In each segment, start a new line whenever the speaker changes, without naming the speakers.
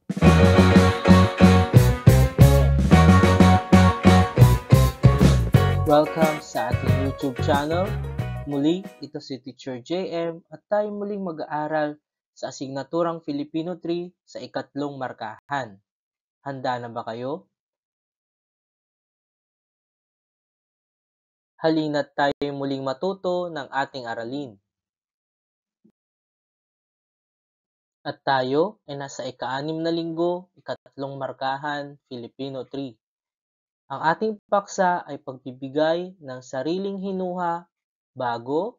Welcome sa ating YouTube channel. Muli, ito si Teacher JM at tayo muling mag-aaral sa asignaturang Filipino 3 sa ikatlong markahan. Handa na ba kayo? Halina't tayo muling matuto ng ating aralin. At tayo ay nasa ika-6 na linggo, ikatlong markahan, Filipino 3. Ang ating paksa ay pagbibigay ng sariling hinuha bago,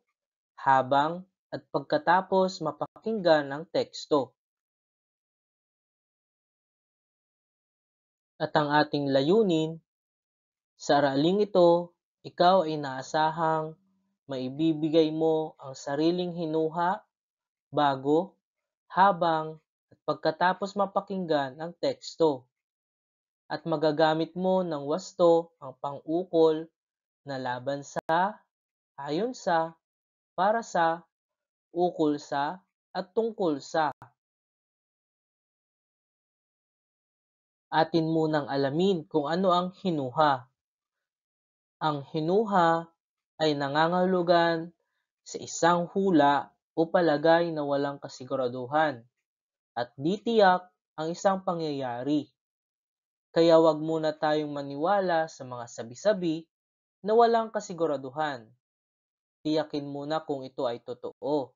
habang, at pagkatapos mapakinggan ang teksto. At ang ating layunin, sa araling ito, ikaw ay inaasahang maibibigay mo ang sariling hinuha bago, habang, at pagkatapos mapakinggan ang teksto. At magagamit mo ng wasto ang pang-ukol na laban sa, ayon sa, para sa, ukol sa, at tungkol sa. Atin munang alamin kung ano ang hinuha. Ang hinuha ay nangangahulugan sa isang hula o palagay na walang kasiguraduhan at di tiyak ang isang pangyayari. Kaya wag muna tayong maniwala sa mga sabi-sabi na walang kasiguraduhan. Tiyakin muna kung ito ay totoo.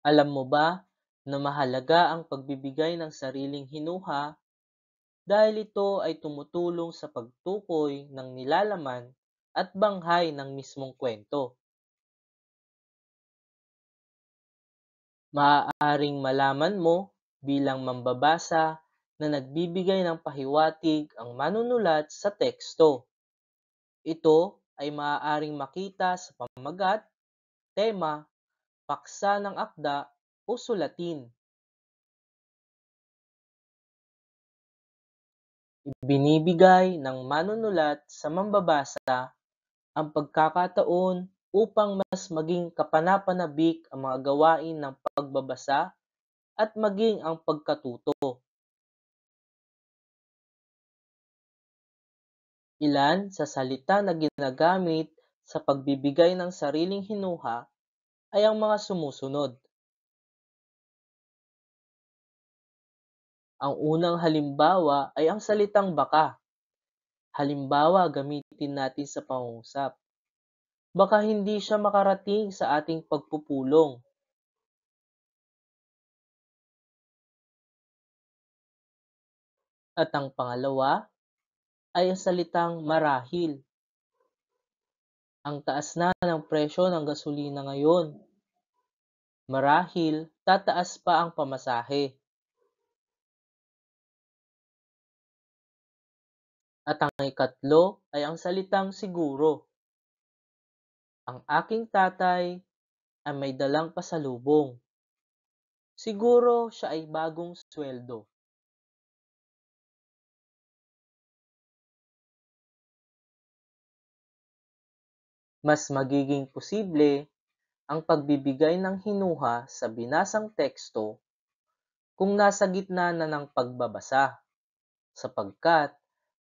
Alam mo ba na mahalaga ang pagbibigay ng sariling hinuha dahil ito ay tumutulong sa pagtukoy ng nilalaman at banghay ng mismong kwento. Maaaring malaman mo bilang mambabasa na nagbibigay ng pahiwatig ang manunulat sa teksto. Ito ay maaaring makita sa pamagat, tema, paksa ng akda o sulatin. Ibinibigay ng manunulat sa mambabasa ang pagkakataon upang mas maging kapanapanabik ang mga gawain ng pagbabasa at maging ang pagkatuto. Ilan sa salita na ginagamit sa pagbibigay ng sariling hinuha ay ang mga sumusunod. Ang unang halimbawa ay ang salitang baka. Halimbawa, gamitin natin sa pangungusap. Baka hindi siya makarating sa ating pagpupulong. At ang pangalawa ay ang salitang marahil. Ang taas na ng presyo ng gasolina ngayon. Marahil, tataas pa ang pamasahe. At ang ikatlo ay ang salitang siguro. Ang aking tatay ay may dalang pasalubong. Siguro siya ay bagong sweldo. Mas magiging posible ang pagbibigay ng hinuha sa binasang teksto kung nasa gitna na ng pagbabasa, sapagkat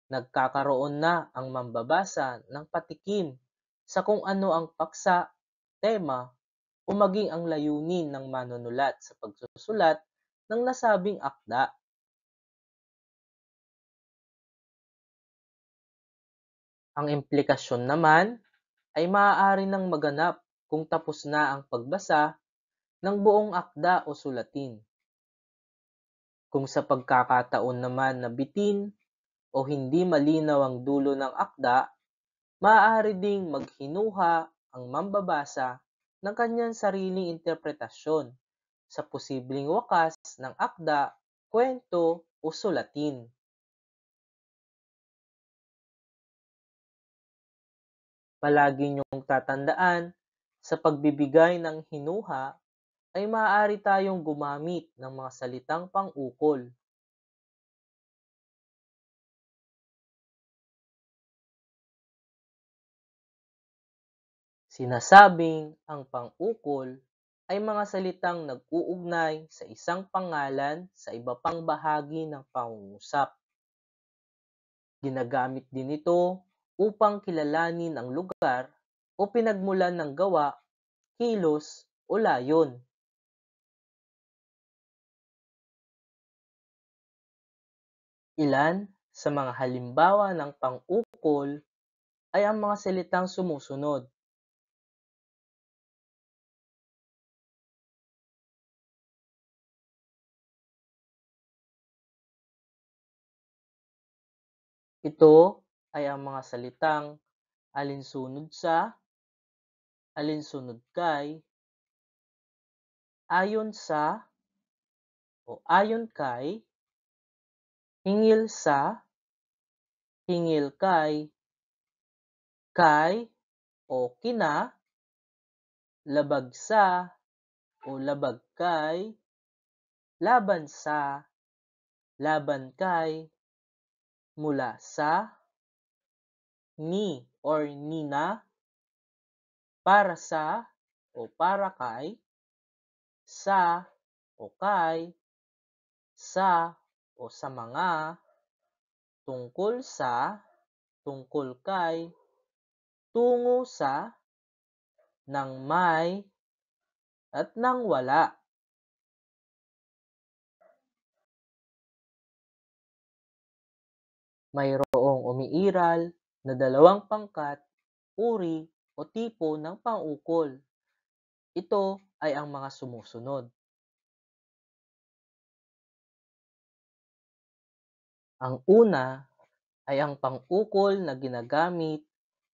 nagkakaroon na ang mambabasa ng patikim sa kung ano ang paksa, tema, o maging ang layunin ng manunulat sa pagsusulat ng nasabing akda. Ang implikasyon naman ay maaari nang maganap kung tapos na ang pagbasa ng buong akda o sulatin. Kung sa pagkakataon naman na bitin o hindi malinaw ang dulo ng akda, maaari ding maghinuha ang mambabasa ng kanyang sariling interpretasyon sa posibleng wakas ng akda, kwento o sulatin. Palagi niyong tatandaan, sa pagbibigay ng hinuha ay maaari tayong gumamit ng mga salitang pang-ukol. Sinasabing ang pang-ukol ay mga salitang nag-uugnay sa isang pangalan sa iba pang bahagi ng pangungusap. Ginagamit din ito upang kilalanin ang lugar o pinagmulan ng gawa, kilos o layon. Ilan sa mga halimbawa ng pang-ukol ay ang mga salitang sumusunod. Ito ay ang mga salitang alinsunod sa, alinsunod kay, ayon sa o ayon kay, hingil sa, hingil kay o kina, labag sa o labag kay, laban sa, laban kay, mula sa, ni or nina, para sa o para kay, sa o kay, sa o sa mga, tungkol sa, tungkol kay, tungo sa, ng may, at ng wala. Mayroong umiiral na dalawang pangkat, uri o tipo ng pang-ukol. Ito ay ang mga sumusunod. Ang una ay ang pang-ukol na ginagamit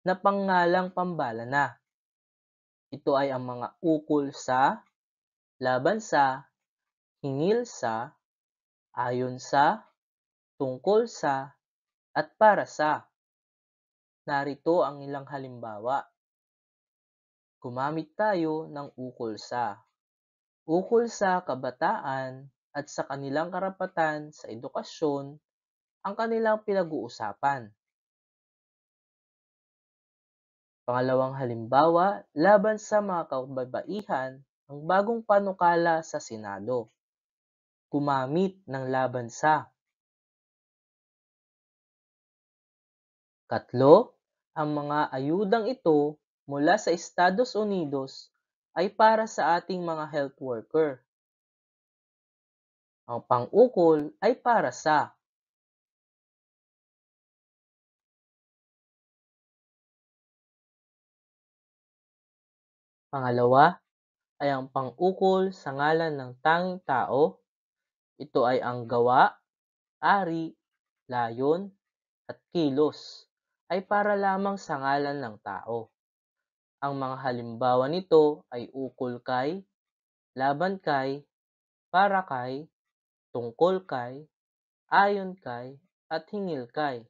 na pangngalang pambalana. Ito ay ang mga ukol sa, laban sa, hingil sa, ayon sa, tungkol sa, at para sa. Narito ang ilang halimbawa. Gumamit tayo ng ukol sa. Ukol sa kabataan at sa kanilang karapatan sa edukasyon ang kanilang pinag-uusapan. Pangalawang halimbawa, laban sa mga kababaihan ang bagong panukala sa Senado. Gumamit ng laban sa. Katlo, ang mga ayudang ito mula sa Estados Unidos ay para sa ating mga health worker. Ang pang-ukol ay para sa. Pangalawa ay ang pang-ukol sa ngalan ng tanging tao. Ito ay ang gawa, ari, layon, at kilos ay para lamang sa ngalan ng tao. Ang mga halimbawa nito ay ukol kay, laban kay, para kay, tungkol kay, ayon kay, at hingil kay.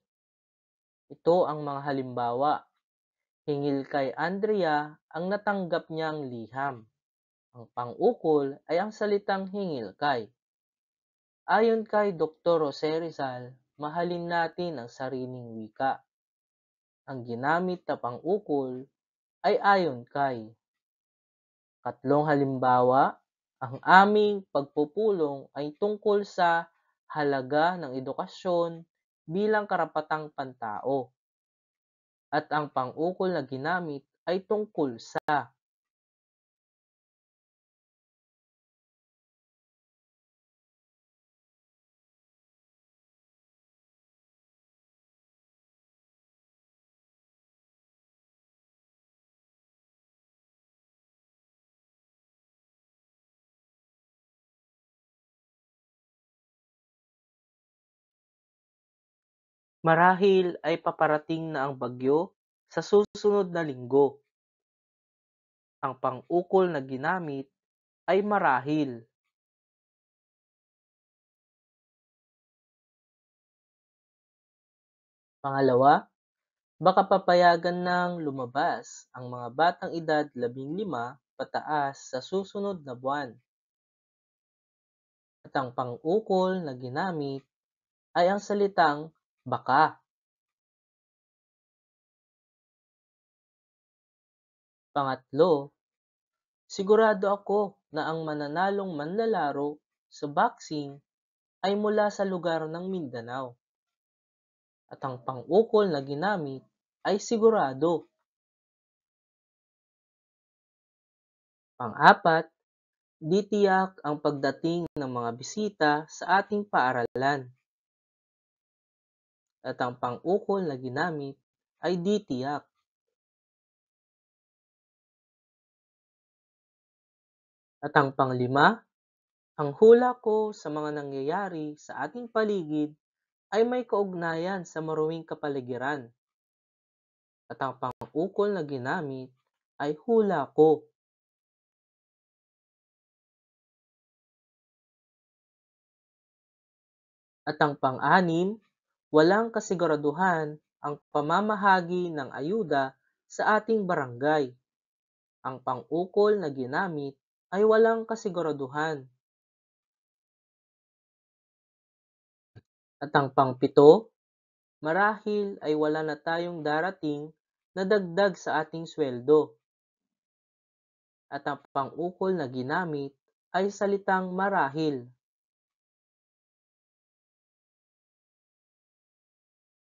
Ito ang mga halimbawa. Hingil kay Andrea ang natanggap niyang liham. Ang pang-ukol ay ang salitang hingil kay. Ayon kay Dr. Jose Rizal, mahalin natin ang sariling wika. Ang ginamit na pang-ukol ay ayon kay. Katlong halimbawa, ang aming pagpupulong ay tungkol sa halaga ng edukasyon bilang karapatang pantao. At ang pang-ukol na ginamit ay tungkol sa. Marahil ay paparating na ang bagyo sa susunod na linggo. Ang pang-ukol na ginamit ay marahil. Pangalawa, baka papayagan ng lumabas ang mga batang edad 15 pataas sa susunod na buwan. At ang pang-ukol na ginamit ay ang salitang baka. Pangatlo, sigurado ako na ang mananalong manlalaro sa boxing ay mula sa lugar ng Mindanao at ang pang-ukol na ginamit ay sigurado. Pang-apat, di tiyak ang pagdating ng mga bisita sa ating paaralan at ang pang-ukol na ginamit ay di tiyak. At ang panglima, ang hula ko sa mga nangyayari sa ating paligid ay may kaugnayan sa maruwing kapaligiran at ang pang-ukol na ginamit ay hula ko. At ang pang-anim, walang kasiguraduhan ang pamamahagi ng ayuda sa ating barangay. Ang pang-ukol na ginamit ay walang kasiguraduhan. At ang pang-pito, marahil ay wala na tayong darating na dagdag sa ating sweldo. At ang pang-ukol na ginamit ay salitang marahil.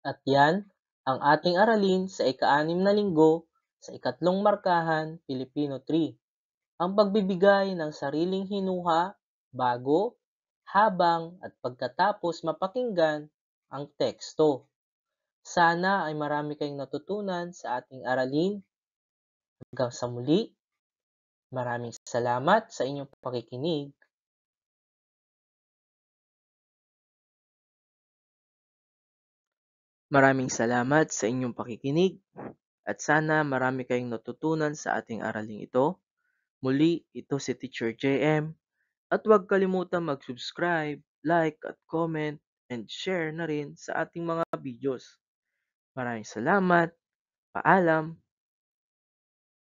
At yan ang ating aralin sa ika-6 na linggo sa ikatlong markahan, Filipino 3. Ang pagbibigay ng sariling hinuha bago, habang at pagkatapos mapakinggan ang teksto. Sana ay marami kayong natutunan sa ating aralin. Hanggang sa muli, maraming salamat sa inyong pakikinig. Maraming salamat sa inyong pakikinig at sana marami kayong natutunan sa ating araling ito. Muli, ito si Teacher JM at huwag kalimutang mag-subscribe, like at comment and share na rin sa ating mga videos. Maraming salamat. Paalam.